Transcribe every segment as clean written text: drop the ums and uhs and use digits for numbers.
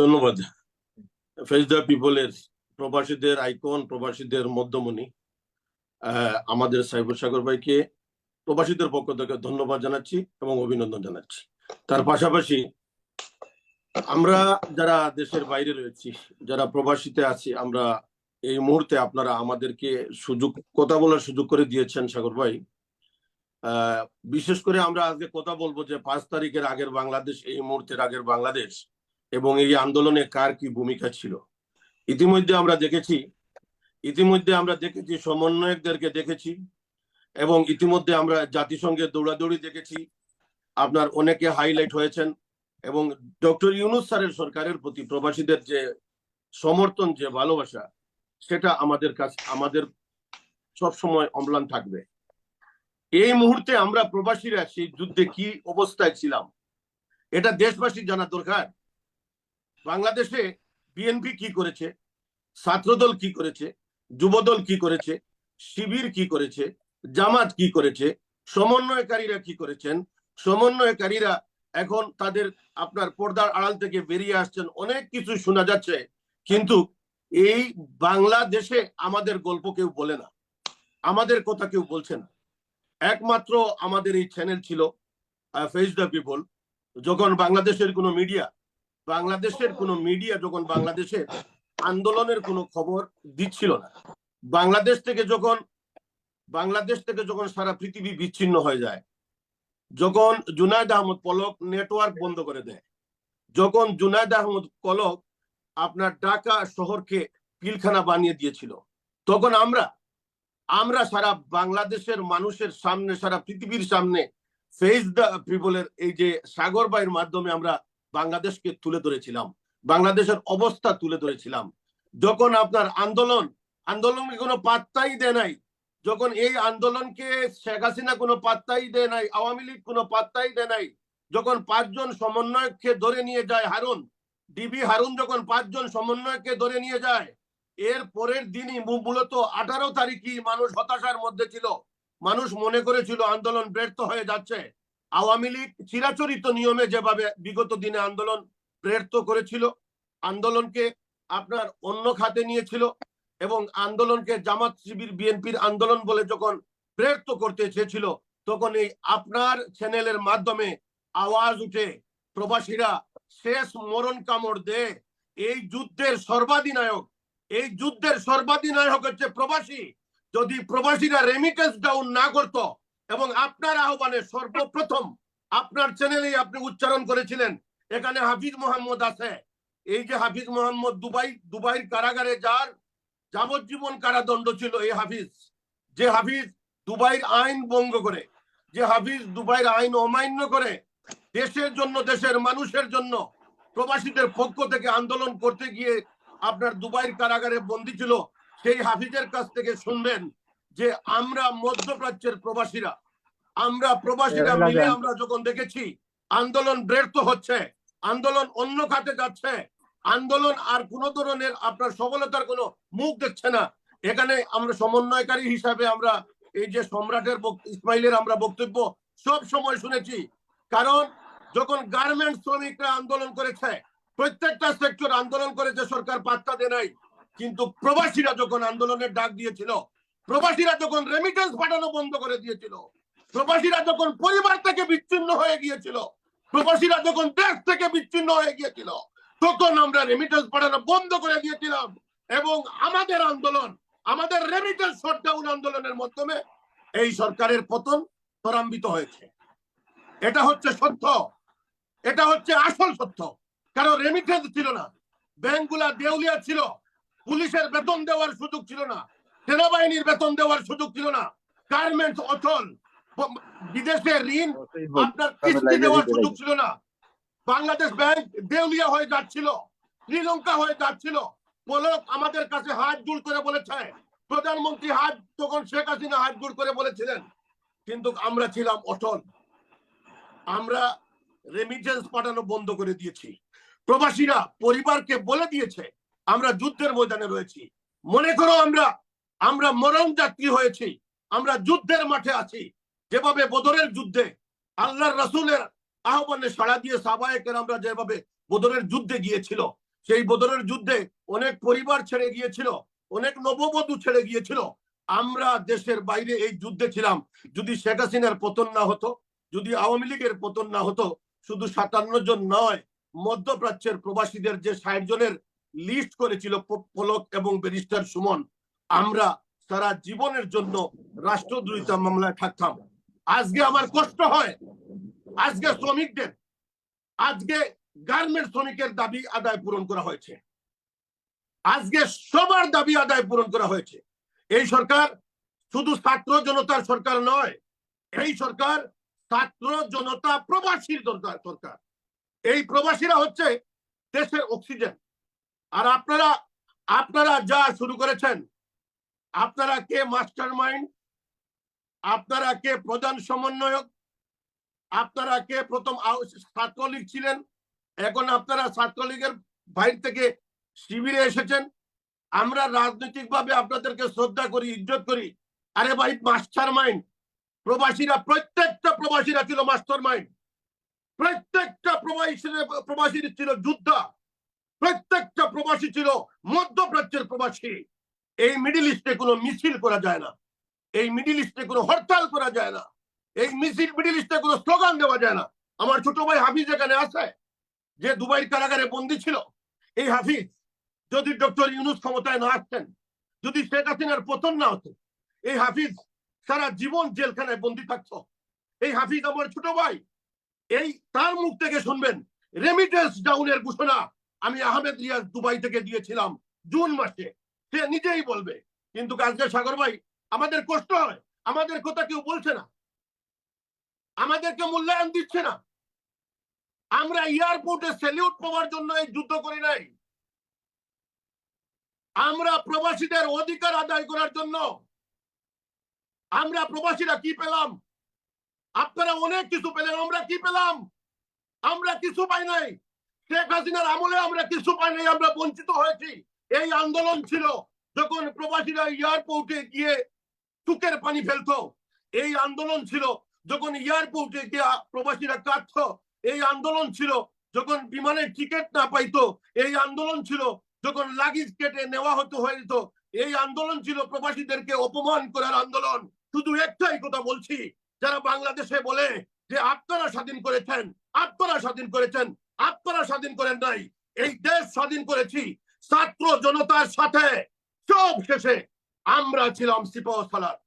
ধন্যবাদ। Face the পিপলের প্রবাসীদের icon, প্রবাসীদের মধ্যমণি আমাদের সাইফুল সাগর ভাইকে প্রবাসীদের পক্ষ থেকে ধন্যবাদ জানাচ্ছি এবং অভিনন্দন জানাচ্ছি। তার পাশাপাশি আমরা যারা দেশের বাইরে রয়েছি, যারা প্রবাসীতে আছি, আমরা এই মুহূর্তে আপনারা আমাদেরকে কথা বলার সুযোগ করে দিয়েছেন সাগর ভাই। বিশেষ করে আমরা আজকে কথা বলবো যে 5 তারিখের আগের বাংলাদেশ, এই মুহূর্তের আগের বাংলাদেশ এবং এই আন্দোলনে কার কি ভূমিকা ছিল। ইতিমধ্যে আমরা দেখেছি সমন্বয়কদেরকে দেখেছি, এবং ইতিমধ্যে আমরা জাতিসংঘের দৌড়াদৌড়ি দেখেছি। আপনার অনেকে হাইলাইট হয়েছেন, এবং ডক্টর ইউনূস স্যারের সরকারের প্রতি প্রবাসীদের যে সমর্থন, যে ভালোবাসা, সেটা আমাদের সব সময় অম্লান থাকবে। এই মুহূর্তে আমরা প্রবাসীরা সেই যুদ্ধে কি অবস্থায় ছিলাম এটা দেশবাসী জানা দরকার। বাংলাদেশে বিএনপি কি করেছে, ছাত্রদল কি করেছে, যুবদল কি করেছে, শিবির কি করেছে, জামাত কি করেছে, সমন্বয়কারীরা কি করেছেন। সমন্বয়কারীরা এখন তাদের আপনার পর্দার আড়াল থেকে বেরিয়ে আসছেন, অনেক কিছু শোনা যাচ্ছে, কিন্তু এই বাংলাদেশে আমাদের গল্প কেউ বলে না, আমাদের কথা কেউ বলছে না। একমাত্র আমাদের এই চ্যানেল ছিল ফেস দ্য পিপল। যখন বাংলাদেশের কোনো মিডিয়া যখন বাংলাদেশের আন্দোলনের কোনো খবর দিচ্ছিল না, বাংলাদেশ থেকে যখন সারা পৃথিবী বিচ্ছিন্ন হয়ে যায়, যখন জুনায়েদ আহমদ পলক নেটওয়ার্ক বন্ধ করে দেয়, যখন জুনায়েদ আহমদ পলক আপনার ঢাকা শহরকে পিলখানা বানিয়ে দিয়েছিল, তখন আমরা সারা বাংলাদেশের মানুষের সামনে, সারা পৃথিবীর সামনে ফেস দ্য পিপলের এই যে সাগর ভাইয়ের মাধ্যমে আমরা বাংলাদেশকে তুলে ধরেছিলাম, বাংলাদেশের অবস্থা তুলে ধরেছিলাম। যখন আপনার আন্দোলনকে কোনো পাত্তাই দেয় নাই, যখন এই আন্দোলনকে শেখ হাসিনা কোনো পাত্তাই দেয় নাই, আওয়ামী লীগ কোনো পাত্তাই দেয় নাই, যখন 5 জন সমন্বয়ককে ধরে নিয়ে যায় ডিবি হারুন যখন 5 জন সমন্বয়ককে ধরে নিয়ে যায়, এর পরের দিনই মূলত 18 তারিখই মানুষ হতাশার মধ্যে ছিল। মানুষ মনে করেছিল আন্দোলন ব্যর্থ হয়ে যাচ্ছে। আওয়ামী লীগ চিরাচরিত নিয়মে যেভাবে বিগত দিনে আন্দোলন ব্যর্থ করেছিল, আন্দোলনকে আপনার অন্য খাতে নিয়েছিল, এবং আন্দোলনকে জামাত শিবির বিএনপির আন্দোলন বলে যখন ব্যর্থ করতে চেয়েছিল, তখন এই আপনার চ্যানেলের মাধ্যমে আওয়াজ উঠে প্রবাসীরা শেষ মরণ কামড় দেয়। এই যুদ্ধের সর্বাধিনায়ক হচ্ছে প্রবাসী। যদি প্রবাসীরা রেমিটেন্স ডাউন না করত, এবং আপনার আহ্বানে সর্বপ্রথম আপনার চ্যানেলেই আপনি উচ্চারণ করেছিলেন, এখানে হাফিজ মোহাম্মদ আছে, এই যে হাফিজ মোহাম্মদ দুবাইয়ের কারাগারে যার যাবজ্জীবন কারাদণ্ড ছিল, এই যে হাফিজ দুবাইয়ের আইন ভঙ্গ করে, যে হাফিজ দুবাইয়ের আইন অমান্য করে দেশের জন্য, দেশের মানুষের জন্য প্রবাসীদের পক্ষ থেকে আন্দোলন করতে গিয়ে আপনার দুবাইয়ের কারাগারে বন্দী ছিল, সেই হাফিজের কাছ থেকে শুনবেন যে আমরা মধ্যপ্রাচ্যের প্রবাসীরা মিলে আমরা যখন দেখেছি আন্দোলন ব্যর্থ হচ্ছে, আন্দোলন অন্য খাতে যাচ্ছে, আন্দোলন আর কোন ধরনের আপনার সফলতার কোনো মুখ দেখছে না, এখানে আমরা সমন্বয়কারী হিসাবে আমরা এই যে সম্রাটের ইসমাইলের আমরা বক্তব্য সব সময় শুনেছি। কারণ যখন গার্মেন্টস শ্রমিকরা আন্দোলন করেছে, প্রত্যেকটা সেক্টর আন্দোলন করেছে, সরকার পাত্তা দেয় নাই। কিন্তু প্রবাসীরা যখন আন্দোলনের ডাক দিয়েছিল, প্রবাসীরা যখন রেমিটেন্স পাঠানো বন্ধ করে দিয়েছিল, প্রবাসীরা যখন পরিবার থেকে বিচ্ছিন্ন হয়ে গিয়েছিল, প্রবাসীরা যখন দেশ থেকে বিচ্ছিন্ন হয়ে গিয়েছিল, তখন আমরা রেমিটেন্স পাঠানো বন্ধ করে দিয়েছিলাম, এবং আমাদের আন্দোলন, আমাদের রেমিটেন্স শটডাউন আন্দোলনের মাধ্যমে এই সরকারের পতন ত্বরান্বিত হয়েছে। এটা হচ্ছে সত্য, এটা হচ্ছে আসল সত্য। কারণ রেমিটেন্স ছিল না, ব্যাংকগুলা দেউলিয়া ছিল, পুলিশের বেতন দেওয়ার সুযোগ ছিল না, সেনাবাহিনীর বেতন দেওয়ার সুযোগ ছিল না, গার্মেন্টস অচল, বিদেশে ঋণ আপনার কিস্তি দেওয়ার সুযোগ ছিল না, বাংলাদেশ ব্যাংক দেউলিয়া হয়ে যাচ্ছিল, শ্রীলঙ্কা হয়ে যাচ্ছিল। পলক আমাদের কাছে হাত জোড় করে বলেছে, প্রধানমন্ত্রী তখন শেখ হাসিনা হাত জোড় করে বলেছিলেন, কিন্তু আমরা ছিলাম অটল। আমরা রেমিটেন্স পাঠানো বন্ধ করে দিয়েছি। প্রবাসীরা পরিবারকে বলে দিয়েছে আমরা যুদ্ধের ময়দানে রয়েছি, মনে করো আমরা মরণ যাত্রী হয়েছি, আমরা যুদ্ধের মাঠে আছি। যেভাবে বদরের যুদ্ধে আল্লাহর রাসূলের আহ্বানে সাড়া দিয়ে সাহাবায়ে কেরামরা যেভাবে বদরের যুদ্ধে গিয়েছিল, সেই বদরের যুদ্ধে অনেক পরিবার ছেড়ে গিয়েছিল, অনেক নববধূ ছেড়ে গিয়েছিল। আমরা দেশের বাইরে এই যুদ্ধে ছিলাম। যদি শেখ হাসিনার পতন না হতো, যদি আওয়ামী লীগের পতন না হতো, শুধু 57 জন নয়, মধ্যপ্রাচ্যের প্রবাসীদের যে 60 জনের লিস্ট করেছিল পলক এবং ব্যারিস্টার সুমন, আমরা সারা জীবনের জন্য রাষ্ট্রদ্রোহিতা মামলায় থাকতাম। আজকে আমার কষ্ট হয়, আজকে শ্রমিকদের, আজকে গার্মেন্ট শ্রমিকের দাবি আদায় পূরণ করা হয়েছে, আজকে সবার দাবি আদায় পূরণ করা হয়েছে। এই সরকার শুধু ছাত্র জনতার সরকার নয়, এই সরকার ছাত্র জনতা প্রবাসীর সরকার। এই প্রবাসীরা হচ্ছে দেশের অক্সিজেন। আর আপনারা যা শুরু করেছেন, আপনারা কে মাস্টার মাইন্ড, আপনারা কে প্রধান সমন্বয়ক, আপনারা কে প্রথম ছাত্রলীগ ছিলেন, এখন আপনারা ছাত্রলীগের বাইরে থেকে শিবিরে এসেছেন। আমরা রাজনৈতিকভাবে আপনাদেরকে শ্রদ্ধা করি, ইজ্জত করি। আরে ভাই, মাস্টার মাইন্ড প্রবাসীরা, প্রত্যেকটা প্রবাসীরা ছিল মাস্টার মাইন্ড, প্রত্যেকটা প্রবাসী ছিল যোদ্ধা, প্রত্যেকটা প্রবাসী ছিল মধ্যপ্রাচ্যের প্রবাসী। এই মিডিল ইস্টে কোনো মিছিল করা যায় না, এই মিডিল ইস্টে কোনো হরতাল করা যায় না, এই মিডিল ইস্টে কোনো স্লোগান দেওয়া যায় না। আমার ছোট ভাই হাফিজ এখানে আছে, যে দুবাই কারাগারে বন্দী ছিল। এই হাফিজ যদি ডক্টর ইউনূস ক্ষমতায় না আসতেন, যদি শেখ হাসিনার পতন না হতো, এই হাফিজ সারা জীবন জেলখানায় বন্দী থাকতো। এই হাফিজ আমার ছোট ভাই, এই তার মুখ থেকে শুনবেন রেমিটেন্স ডাউনের ঘোষণা আমি আহমেদ রিয়াজ দুবাই থেকে দিয়েছিলাম জুন মাসে, সে নিজেই বলবে। কিন্তু আজকে সাগর ভাই, আমাদের কষ্ট হয়, আমাদের কথা কেউ বলছে না, আমাদেরকে মূল্যায়ন দিচ্ছে না। আমরা এয়ারপোর্টে স্যালিউট পাওয়ার জন্য এই যুদ্ধ করি নাই, আমরা প্রবাসীদের অধিকার আদায় করার জন্য। আমরা প্রবাসীরা কি পেলাম? আপনারা অনেক কিছু পেলেন, আমরা কি পেলাম? আমরা কিছু পাই নাই। শেখ হাসিনার আমলে আমরা কিছু পাই নাই, আমরা বঞ্চিত হয়েছি। এই আন্দোলন ছিল যখন প্রবাসীরা এয়ারপোর্টে গিয়ে চোখের পানি ফেলতো, এই আন্দোলন ছিল যখন এয়ারপোর্টে গিয়ে প্রবাসীরা কাঁদতো, এই আন্দোলন ছিল যখন বিমানের টিকিট না পাইতো, এই আন্দোলন ছিল যখন লাগেজ কেটে নেওয়া হতো, এই আন্দোলন ছিল প্রবাসীদেরকে অপমান করার আন্দোলন। শুধু একটাই কথা বলছি, যারা বাংলাদেশে বলে যে আপনারা স্বাধীন করেছেন, আপনারা স্বাধীন করেছেন, আপনারা স্বাধীন করেন নাই। এই দেশ স্বাধীন করেছি ছাত্র জনতার সাথে। সব শেষে আমরা ছিলাম সিপাহসালার।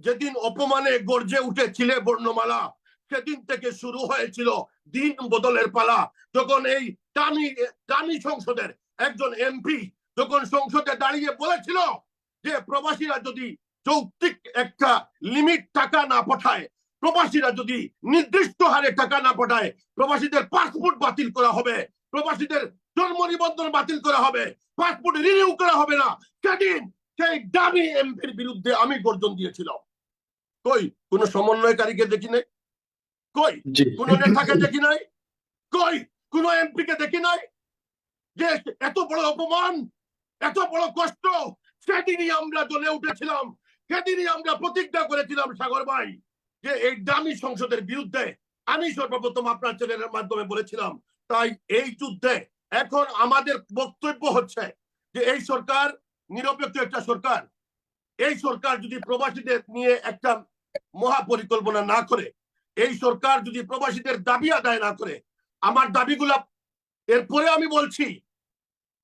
যেদিন অপমানে গর্জে উঠেছিল বর্ণমালা, সেদিন থেকে শুরু হয়েছিল দিন বদলের পালা। যখন এই দামি সংসদের একজন এমপি যখন সংসদে দাঁড়িয়ে বলেছিল যে প্রবাসীরা যদি যৌক্তিক একটা লিমিট টাকা না পাঠায়, প্রবাসীরা যদি নির্দিষ্ট হারে টাকা না পাঠায়, প্রবাসীদের পাসপোর্ট বাতিল করা হবে, প্রবাসীদের জন্ম নিবন্ধন বাতিল করা হবে, পাসপোর্ট রিনিউ করা হবে না, সেদিন সেই দামি এমপির বিরুদ্ধে আমি গর্জন দিয়েছিলাম। কই কোন সমন্বয়কারীকে দেখি নাই, কই কোন নেতাকে দেখি নাই, কই কোন এমপি কে দেখি নাই। যে এত বড় অপমান, এত বড় কষ্ট, সেদিনই আমরা জ্বলে উঠেছিলাম, সেদিনই আমরা প্রতিজ্ঞা করেছিলাম সাগর ভাই, যে এই দামি সংসদের বিরুদ্ধে আমি সর্বপ্রথম আপনার চ্যানেলের মাধ্যমে বলেছিলাম। তাই এই যুদ্ধে এখন আমাদের বক্তব্য হচ্ছে যে এই সরকার নিরপেক্ষ একটা সরকার। এই সরকার যদি প্রবাসীদের নিয়ে একটা মহাপরিকল্পনা না করে, এই সরকার যদি প্রবাসীদের দাবি আদায় না করে, আমার দাবিগুলা এরপরে আমি বলছি,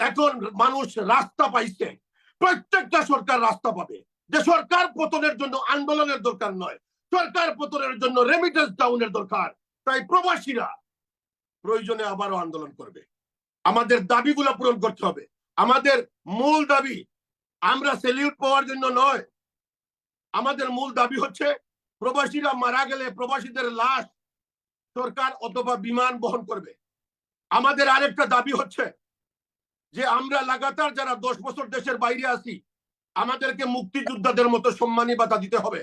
এখন মানুষ রাস্তা পাইছে, প্রত্যেকটা সরকার রাস্তা পাবে। যে সরকার পতনের জন্য আন্দোলনের দরকার নয়, সরকার পতনের জন্য রেমিটেন্স ডাউনের দরকার। তাই প্রবাসীরা প্রয়োজনে আবারও আন্দোলন করবে। আমাদের দাবিগুলা পূরণ করতে হবে। আমাদের মূল দাবি আমরা স্যালিউট পাওয়ার জন্য নয়, আমাদের মূল দাবি হচ্ছে প্রবাসীরা মারা গেলে প্রবাসীদের লাশ সরকার অথবা বিমান বহন করবে। আমাদের আরেকটা দাবি হচ্ছে যে আমরা লাগাতার যারা 10 বছর দেশের বাইরে আছি, আমাদেরকে মুক্তিযোদ্ধাদের মতো সম্মানী ভাতা দিতে হবে।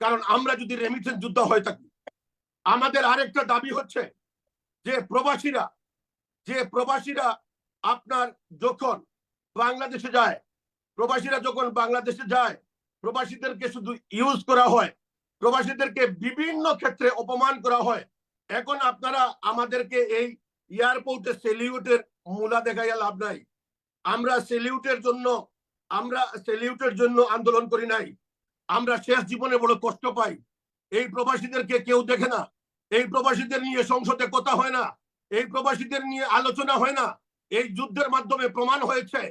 কারণ আমরা যদি রেমিটেন্স যোদ্ধা হয়ে থাকি। আমাদের আরেকটা দাবি হচ্ছে যে প্রবাসীরা আপনার যখন বাংলাদেশে যায়, প্রবাসীরা যখন বাংলাদেশে যায়, প্রবাসীদেরকে শুধু ইউজ করা হয়, প্রবাসীদেরকে বিভিন্ন ক্ষেত্রে অপমান করা হয়। এখন আপনারা আমাদেরকে এই এয়ারপোর্টে স্যালিউটের মূলা দেখাইয়া লাভ নাই। আমরা সেলিউটের জন্য আন্দোলন করি নাই। আমরা শেষ জীবনে বড় কষ্ট পাই। এই প্রবাসীদেরকে কেউ দেখে না। এই প্রবাসীদের নিয়ে সংসদে কথা হয় না। এই প্রবাসীদের নিয়ে আলোচনা হয় না। এই যুদ্ধের মাধ্যমে প্রমাণ হয়েছে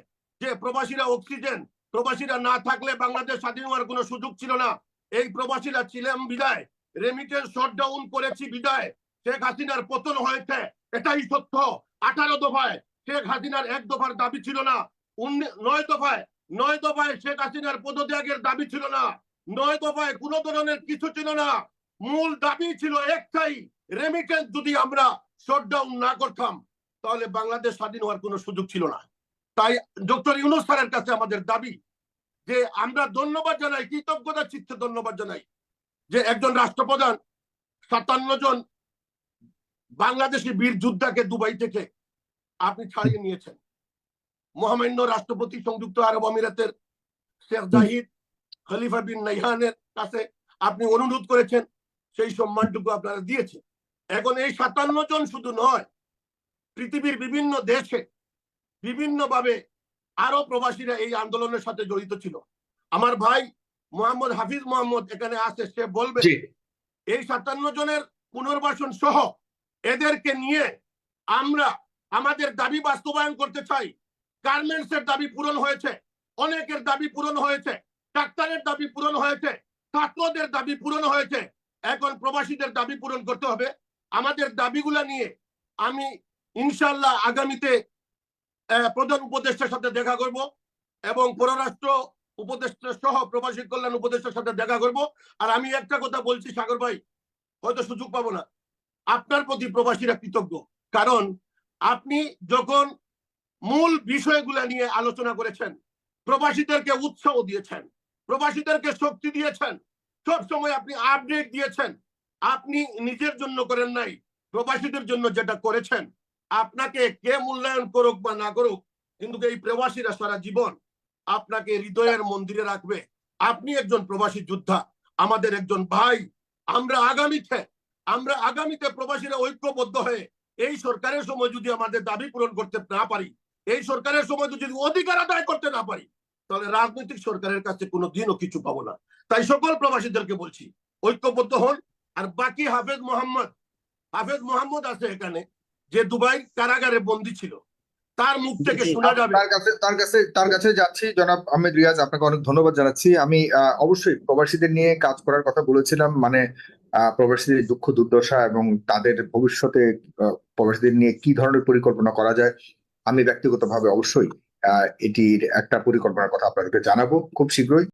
যে প্রবাসীরা অক্সিজেন। প্রবাসীরা না থাকলে বাংলাদেশ স্বাধীন হওয়ার কোনো সুযোগ ছিল না। এই প্রবাসীরা ছিলাম বিদায়, রেমিটেন্স শটডাউন করেছি বিদায় শেখ হাসিনার পতন হয়েছে। এটাই সত্য। 18 দফায় শেখ হাসিনার 1 দফার দাবি ছিল না। 9 দফায় শেখ হাসিনার পদত্যাগের দাবি ছিল না। 9 দফায় কোনো ধরনের কিছু ছিল না। মূল দাবি ছিল একটাই, রেমিটেন্স যদি আমরা শটডাউন না করতাম তাহলে বাংলাদেশ স্বাধীন হওয়ার কোনো সুযোগ ছিল না। তাই ডক্টর ইউনূস স্যারের কাছে আমাদের দাবি যে আমরা ধন্যবাদ জানাই, কৃতজ্ঞতার চিত্তে ধন্যবাদ জানাই যে একজন রাষ্ট্রপ্রধান 57 জন বাংলাদেশি বীর যোদ্ধাকে দুবাই থেকে আপনি ছাড়িয়ে নিয়েছেন। মহামান্য রাষ্ট্রপতি সংযুক্ত আরব আমিরাতের শেখ জাহিদ খলিফা বিন নাইহানের কাছে আপনি অনুরোধ করেছেন, সেই সম্মানটুকু আপনারা দিয়েছেন। এখন এই 57 জন শুধু নয়, পৃথিবীর বিভিন্ন দেশে বিভিন্নভাবে আরো প্রবাসীরা এই আন্দোলনের সাথে জড়িত ছিল। আমার ভাই মোহাম্মদ হাফিজ মোহাম্মদ এখানে আসে, সে বলবে এই 57 জনের পুনর্বাসন সহ এদেরকে নিয়ে আমরা আমাদের দাবি বাস্তবায়ন করতে চাই। গার্মেন্টস এর দাবি পূরণ হয়েছে, অনেকের দাবি পূরণ হয়েছে, ডাক্তারের দাবি পূরণ হয়েছে, ছাত্রদের দাবি পূরণ হয়েছে। এখন প্রবাসীদের দাবি পূরণ করতে হবে। আমাদের দাবিগুলা নিয়ে আমি ইনশাআল্লাহ আগামীতে প্রধান উপদেষ্টার সাথে দেখা করব এবং পররাষ্ট্র উপদেষ্টা সহ প্রবাসী কল্যাণ উপদেষ্টার সাথে দেখা করব। আর আমি একটা কথা বলছি সাগর ভাই, হয়তো সুযোগ পাবো না, আপনার প্রতি প্রবাসীরা কৃতজ্ঞ। কারণ আপনি যখন মূল বিষয়গুলো নিয়ে আলোচনা করেছেন, প্রবাসীদেরকে উৎসাহ দিয়েছেন, প্রবাসীদেরকে শক্তি দিয়েছেন, সব সময় আপনি আপডেট দিয়েছেন। আপনি নিজের জন্য করেন নাই, প্রবাসীদের জন্য যেটা করেছেন। আপনাকে কে মূল্যায়ন করুক বা না করুক, কিন্তু এই প্রবাসীরা সারা জীবন আপনাকে হৃদয়ের মন্দিরে রাখবে। আপনি একজন প্রবাসী যোদ্ধা, আমাদের একজন ভাই। আমরা আগামীতে প্রবাসীরা ঐক্যবদ্ধ হয়ে এই সরকারের সময় যদি আমাদের দাবি পূরণ করতে না পারি, এই সরকারের সময় যদি অধিকার আদায় করতে না পারি, তাহলে রাজনৈতিক সরকারের কাছে কোনো দিনও কিছু পাবো না। তাই সকল প্রবাসীদেরকে বলছি, ঐক্যবদ্ধ হন। আর বাকি হাফেজ মোহাম্মদ আছে এখানে, যে দুবাই কারাগারে বন্দী ছিল, তার মুখ থেকে শোনা যাবে। তার কাছে যাচ্ছি। জনাব আহমেদ রিয়াজ, আপনাকে অনেক ধন্যবাদ জানাচ্ছি। আমি অবশ্যই প্রবাসীদের নিয়ে কাজ করার কথা বলেছিলাম, মানে প্রবাসীদের দুঃখ দুর্দশা এবং তাদের ভবিষ্যতে প্রবাসীদের নিয়ে কি ধরনের পরিকল্পনা করা যায়, আমি ব্যক্তিগতভাবে অবশ্যই এটির একটা পরিকল্পনার কথা আপনাদেরকে জানাবো খুব শীঘ্রই।